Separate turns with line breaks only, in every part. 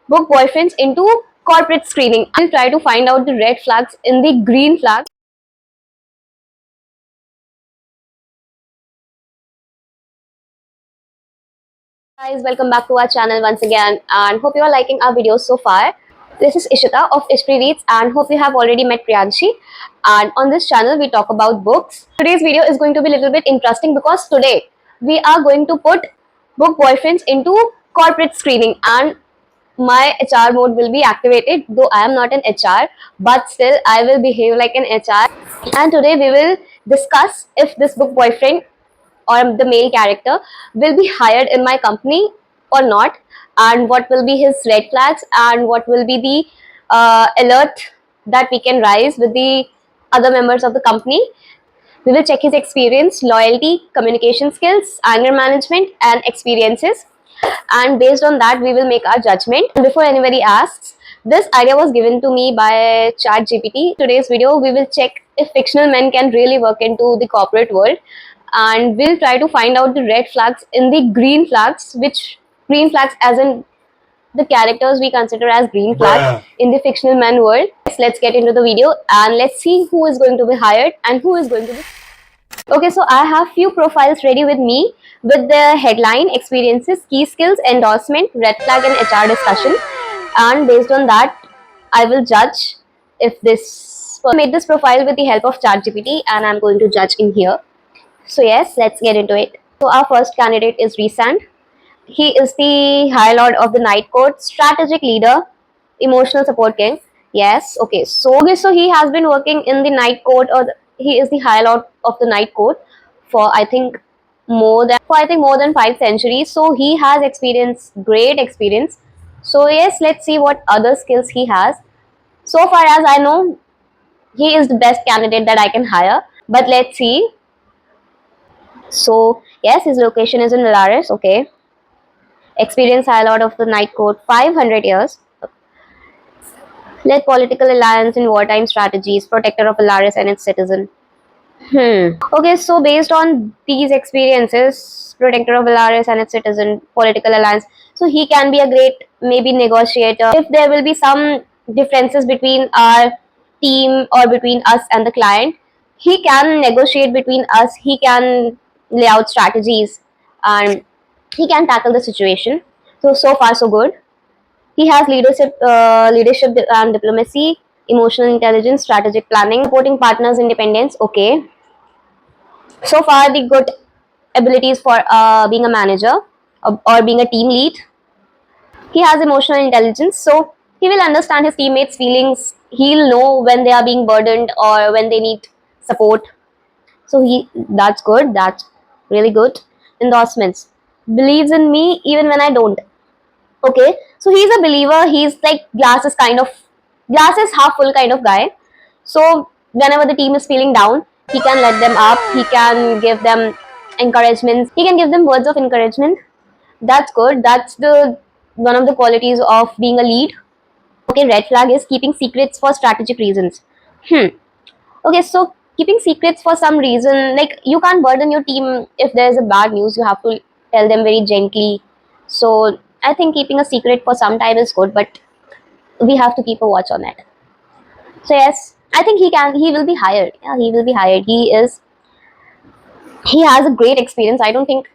book boyfriends into corporate screening. I'll try to find out the red flags in the green flags. Guys, welcome back to our channel once again and hope you are liking our videos so far. This is Ishita of Ishpri Reads and hope you have already met Priyanshi. And on this channel we talk about books. Today's video is going to be a little bit interesting because today we are going to put book boyfriends into corporate screening, and my HR mode will be activated, though I am not an HR, but still I will behave like an HR. And today we will discuss if this book boyfriend or the male character will be hired in my company or not, and what will be his red flags and what will be the alert that we can raise with the other members of the company. We will check his experience, loyalty, communication skills, anger management, and experiences. And based on that, we will make our judgment. And before anybody asks, this idea was given to me by ChatGPT. Today's video, we will check if fictional men can really work into the corporate world. And we'll try to find out the red flags in the green flags, which green flags as in the characters we consider as green flags in the fictional man world. Let's get into the video and let's see who is going to be hired and who is going to be. Okay, so I have few profiles ready with me with the headline, experiences, key skills, endorsement, red flag, and HR discussion. And based on that, I will judge if this. I made this profile with the help of ChatGPT, and I'm going to judge in here. So yes, let's get into it. So our first candidate is Resand. He is the High Lord of the Night Court, strategic leader, emotional support king. Yes, okay. So he has been working in the Night Court, or he is the High Lord of the Night Court for I think more than 5 centuries. So he has experience, great experience. So yes, let's see what other skills he has. So far as I know, he is the best candidate that I can hire. But let's see. So yes, his location is in Belarus. Okay. Experience High Lord of the Night Court, 500 years. Led political alliance in wartime strategies, protector of Belarus and its citizen. Okay, so based on these experiences, protector of Belarus and its citizen, political alliance, so he can be a great maybe negotiator. If there will be some differences between our team or between us and the client, he can negotiate between us. He can lay out strategies and he can tackle the situation. So far so good. He has leadership and diplomacy, emotional intelligence, strategic planning, supporting partners' independence. Okay, so far the good abilities for being a manager or being a team lead. He has emotional intelligence, so he will understand his teammates' feelings. He'll know when they are being burdened or when they need support. So that's good. That's really good. Endorsements. Believes in me even when I don't. Okay, so he's a believer. He's like glass is half full kind of guy. So whenever the team is feeling down, he can let them up. He can give them encouragements. He can give them words of encouragement. That's good. That's the one of the qualities of being a lead. Okay, red flag is keeping secrets for strategic reasons. Okay, so keeping secrets for some reason, like you can't burden your team if there's a bad news. You have to tell them very gently. So I think keeping a secret for some time is good, but we have to keep a watch on it. So yes, I think he will be hired. Yeah, he will be hired. He has a great experience. I don't think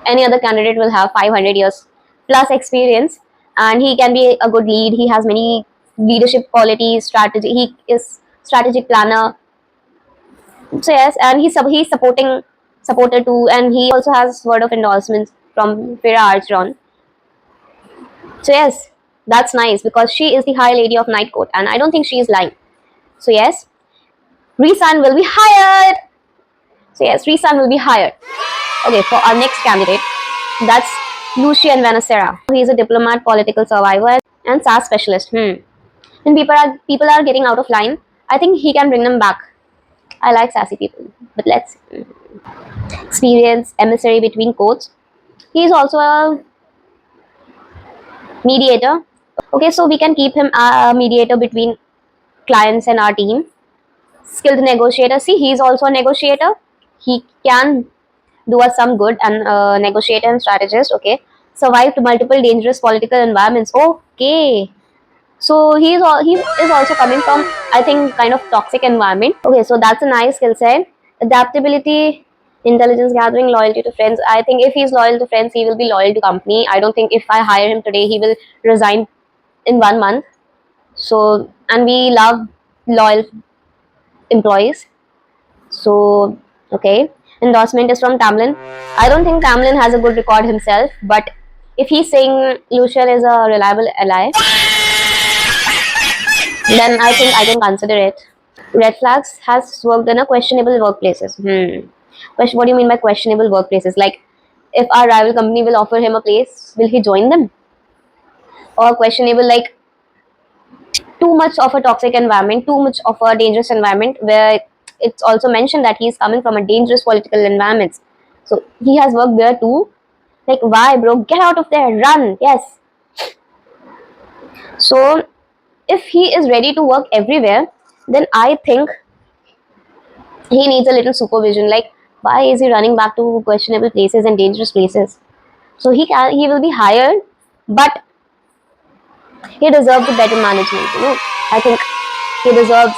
any other candidate will have 500 years plus experience, and he can be a good lead. He has many leadership qualities, strategy. He is strategic planner. So yes, and he's supporter too, and he also has word of endorsements from Vera Archeron. So yes, that's nice because she is the High Lady of Night Court, and I don't think she is lying. So yes, Resan will be hired. So yes, Resan will be hired. Okay, for our next candidate, that's Lucian Vanacera. He is a diplomat, political survivor, and SAS specialist. When people are getting out of line, I think he can bring them back. I like sassy people, but let's experience emissary between courts. He is also a mediator. Okay, so we can keep him a mediator between clients and our team. Skilled negotiator. See, he is also a negotiator. He can do us some good and negotiator and strategist. Okay, survived multiple dangerous political environments. Okay, so he is also coming from, I think, kind of toxic environment. Okay, so that's a nice skill set. Adaptability, intelligence gathering, loyalty to friends. I think if he's loyal to friends, he will be loyal to company. I don't think if I hire him today, he will resign in 1 month. So, and we love loyal employees. So, okay. Endorsement is from Tamlin. I don't think Tamlin has a good record himself, but if he's saying Lucian is a reliable ally, then I think I can consider it. Red flags has worked in a questionable workplaces. What do you mean by questionable workplaces? Like, if our rival company will offer him a place, will he join them? Or questionable, like too much of a toxic environment, too much of a dangerous environment, where it's also mentioned that he's coming from a dangerous political environment. So he has worked there too. Like, why, bro? Get out of there, run. Yes. So if he is ready to work everywhere, then I think he needs a little supervision. Like, why is he running back to questionable places and dangerous places? So he will be hired, but he deserves a better management. I think he deserves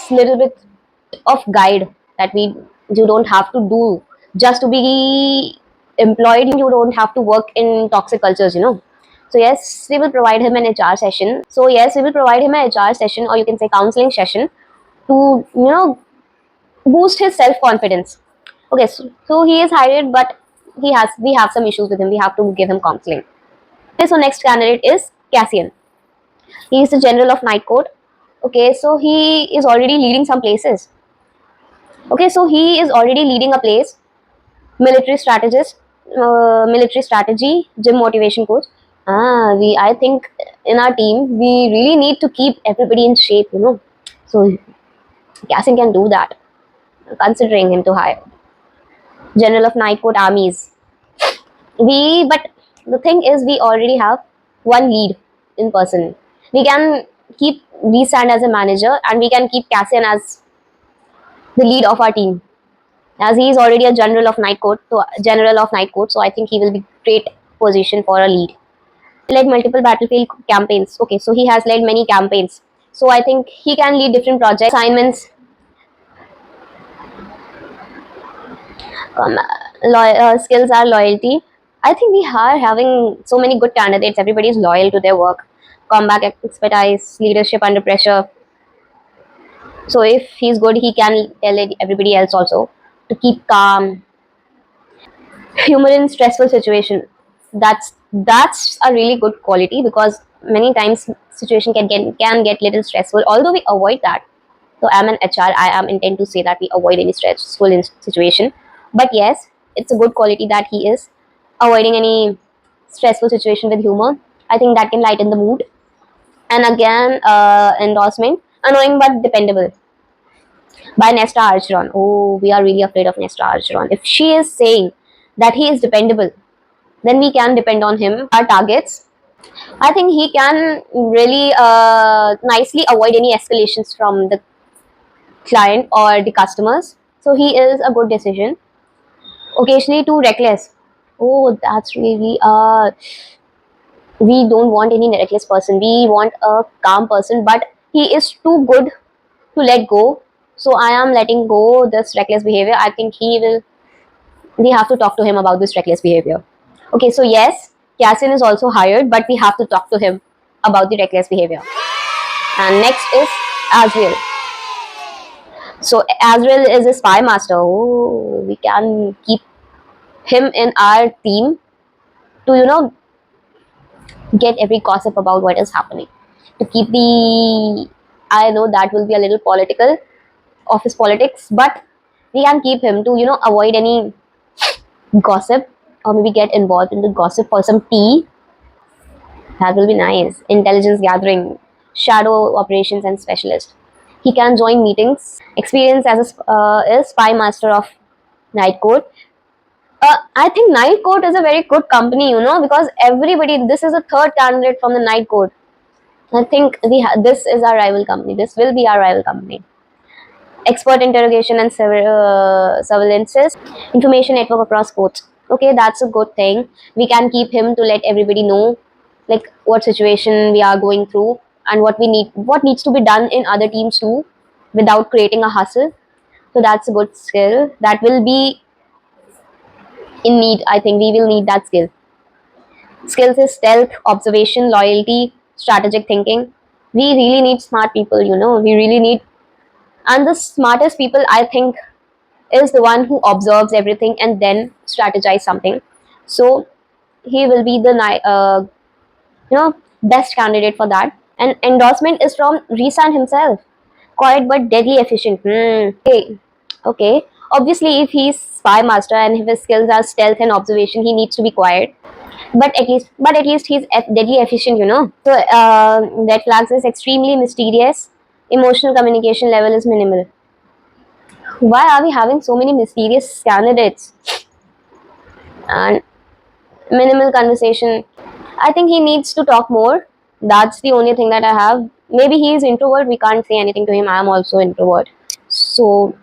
little bit of guide that you don't have to do just to be employed. You don't have to work in toxic cultures. So yes, we will provide him an HR session. So yes, we will provide him an HR session, or you can say counseling session, to boost his self confidence. Okay, so he is hired, but we have some issues with him. We have to give him counseling. Okay, so next candidate is Cassian. He is the general of Night Court. Okay, so he is already leading some places. Okay, so he is already leading a place. Military strategist, military strategy, gym motivation coach. I think in our team we really need to keep everybody in shape. So Cassian can do that. Considering him to hire general of Night Court armies. But the thing is, we already have one lead in person. We can keep Lee-Sand as a manager, and we can keep Cassian as the lead of our team, as he is already a general of Night Court. So I think he will be great position for a lead. Led multiple battlefield campaigns. Okay, so he has led many campaigns. So I think he can lead different projects, assignments. Skills are loyalty. I think we are having so many good candidates. Everybody is loyal to their work. Combat expertise, leadership under pressure. So if he's good, he can tell everybody else also to keep calm. Humor in stressful situation. That's a really good quality, because many times situation can get little stressful. Although we avoid that. So I'm an HR. I am intent to say that we avoid any stressful situation. But yes, it's a good quality that he is avoiding any stressful situation with humor. I think that can lighten the mood. And again, endorsement, annoying but dependable, by Nesta Archeron. Oh, we are really afraid of Nesta Archeron. If she is saying that he is dependable, then we can depend on him. Our targets, I think he can really nicely avoid any escalations from the client or the customers. So he is a good decision. Occasionally too reckless. Oh, that's really we don't want any reckless person. We want a calm person, but he is too good to let go. So I am letting go this reckless behavior. I think we have to talk to him about this reckless behavior. Okay, so yes, Cassian is also hired, but we have to talk to him about the reckless behavior. And next is Azrael. So Azrael is a spy master. Oh, we can keep him in our team to get every gossip about what is happening. To keep I know that will be a little political, office politics, but we can keep him to avoid any gossip, or maybe get involved in the gossip for some tea. That will be nice. Intelligence gathering, shadow operations, and specialist. He can join meetings. Experience as a spy master of Night Court. I think Night Court is a very good company, because everybody. This is a third candidate from the Night Court. I think this is our rival company. This will be our rival company. Expert interrogation and surveillances, information network across courts. Okay, that's a good thing. We can keep him to let everybody know like what situation we are going through and what needs to be done in other teams too without creating a hustle. So that's a good skill that will be in need. I think we will need that skill. Skills is stealth, observation, loyalty, strategic thinking. We really need smart people, you know. We really need, and the smartest people I think is the one who observes everything and then strategize something. So he will be the best candidate for that. And endorsement is from Resan himself. Quiet but deadly efficient. Okay. Obviously, if he's spy master and if his skills are stealth and observation, he needs to be quiet. But at least he's deadly efficient, you know. So red flags is extremely mysterious. Emotional communication level is minimal. Why are we having so many mysterious candidates and minimal conversation? I think he needs to talk more. That's the only thing that I have. Maybe he is introvert. We can't say anything to him. I am also introvert. So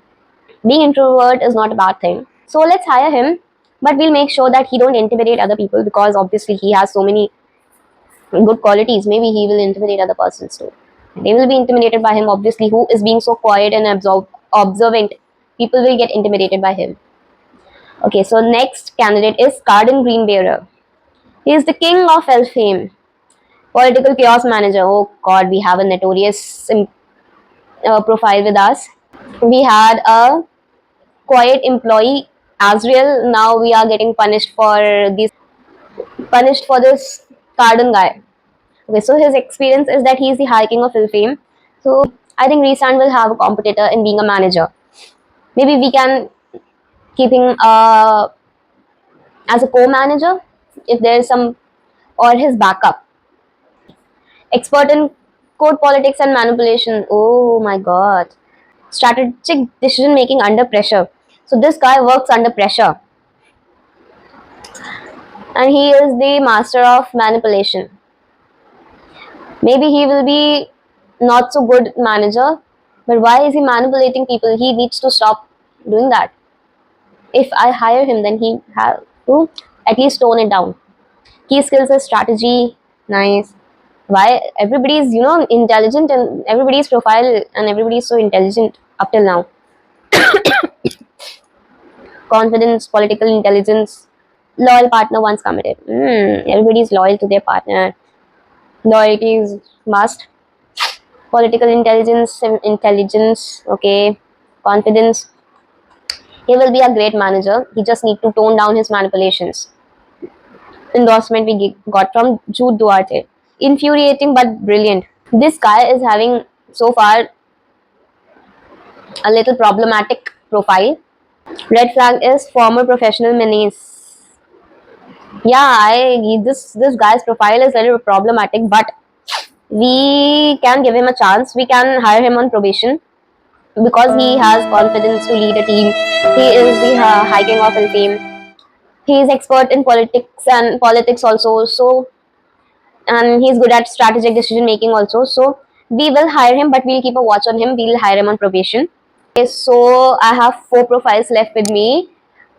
being introvert is not a bad thing. So let's hire him, but we'll make sure that he don't intimidate other people because obviously he has so many good qualities. Maybe he will intimidate other persons too. They will be intimidated by him. Obviously, who is being so quiet and observant, people will get intimidated by him. Okay, so next candidate is Cardin Greenbearer. He is the king of elf fame. Political chaos manager. Oh God, we have a notorious profile with us. We had a quiet employee, Azriel. Now we are getting punished for this Cardin guy. Okay, so his experience is that he is the High King of Ill Fame. So I think Resan will have a competitor in being a manager. Maybe we can keep him as a co-manager if there is some, or his backup. Expert in court politics and manipulation. Oh my God. Strategic decision making under pressure. So this guy works under pressure, and he is the master of manipulation. Maybe he will be not so good manager, but why is he manipulating people? He needs to stop doing that. If I hire him, then he have to at least tone it down. Key skills is strategy. Nice. Why everybody is intelligent and everybody's profile and everybody is so intelligent up till now. Confidence, political intelligence, loyal partner once committed. Everybody is loyal to their partner. Loyalty is must. Political intelligence, okay. Confidence. He will be a great manager. He just need to tone down his manipulations. Endorsement we got from Jude Duarte. Infuriating but brilliant. This guy is having so far a little problematic profile. Red flag is former professional menace. Yeah, this guy's profile is a little problematic, but we can give him a chance. We can hire him on probation because he has confidence to lead a team. He is the High King of Ill Fame. He is expert in politics also. So and he's good at strategic decision making also. So we will hire him, but we'll keep a watch on him. We'll hire him on probation. Okay, so I have 4 profiles left with me,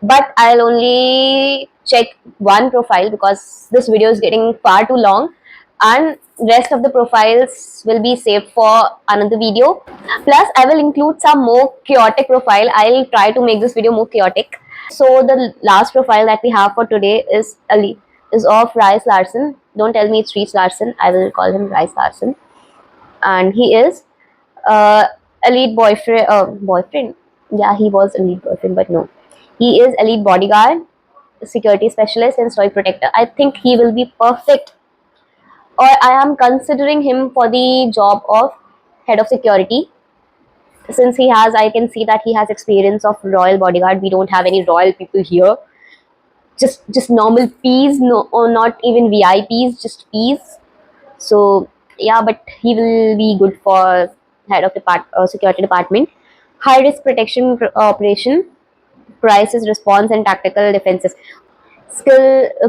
but I'll only check one profile because this video is getting far too long, and rest of the profiles will be saved for another video. Plus, I will include some more chaotic profile. I'll try to make this video more chaotic. So the last profile that we have for today is Ali, is of Rice Larson. Don't tell me it's Reese Larson. I will call him Rice Larson, and he is uh, elite boyfriend. Boyfriend. Yeah, he was elite boyfriend, but no, he is elite bodyguard, security specialist, and soil protector. I think he will be perfect, or I am considering him for the job of head of security. Since I can see that he has experience of royal bodyguard. We don't have any royal people here. Just normal P's, no, or not even VIPs, just P's. So yeah, but he will be good for head of security department. High risk protection operation, crisis response, and tactical defenses.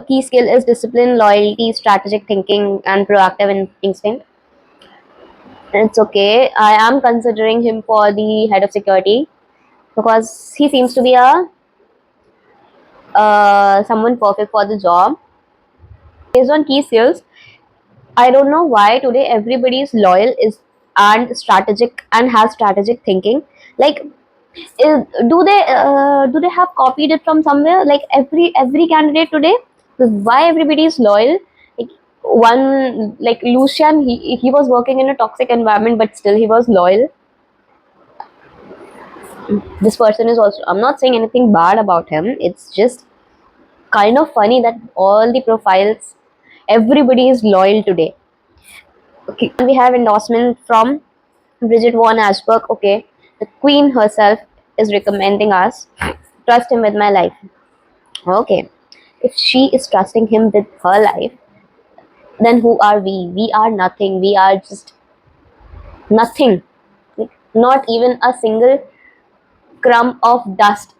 Key skill is discipline, loyalty, strategic thinking, and proactive instinct. It's okay. I am considering him for the head of security because he seems to be a someone perfect for the job based on key skills. I don't know why today everybody is loyal is and strategic and has strategic thinking. Like, do they have copied it from somewhere? Like every candidate today, why everybody is loyal? Like one like Lucian, he was working in a toxic environment, but still he was loyal. This person is also. I'm not saying anything bad about him. It's just kind of funny that all the profiles, everybody is loyal today. Okay, we have endorsement from Bridget Von Ashbrook. Okay, the Queen herself is recommending us trust him with my life. Okay, if she is trusting him with her life, then who are we? We are nothing. We are just nothing. Not even a single crumb of dust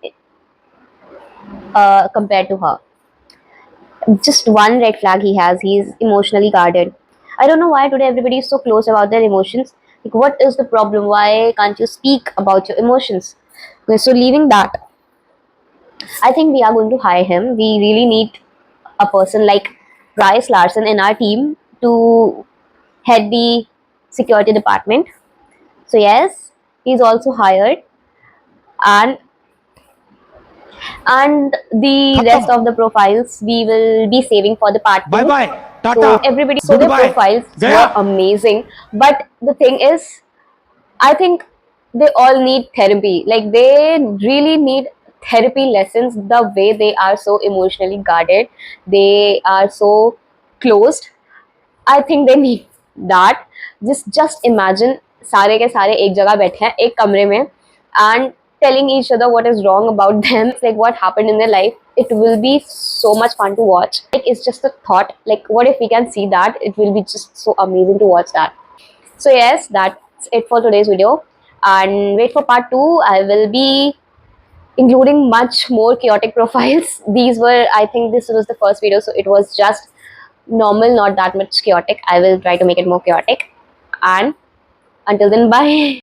compared to her. Just one red flag he has. He's emotionally guarded. I don't know why today everybody is so close about their emotions. Like, what is the problem? Why can't you speak about your emotions? Okay, so leaving that, I think we are going to hire him. We really need a person like Bryce Larson in our team to head the security department. So yes, he's also hired, and the rest of the profiles we will be saving for the part
Bye
2.
bye,
So
Tata,
everybody, so their
goodbye,
profiles were
Gaya.
amazing, but the thing is, I think they all need therapy. Like they really need therapy lessons. The way they are so emotionally guarded, they are so closed. I think they need that. Just imagine सारे के सारे एक जगह बैठे हैं एक कमरे में and telling each other what is wrong about them, like what happened in their life. It will be so much fun to watch. Like it's just a thought. Like what if we can see that? It will be just so amazing to watch that. So yes, that's it for today's video. And wait for part 2. I will be including much more chaotic profiles. These were, I think this was the first video, so it was just normal, not that much chaotic. I will try to make it more chaotic. And until then, bye.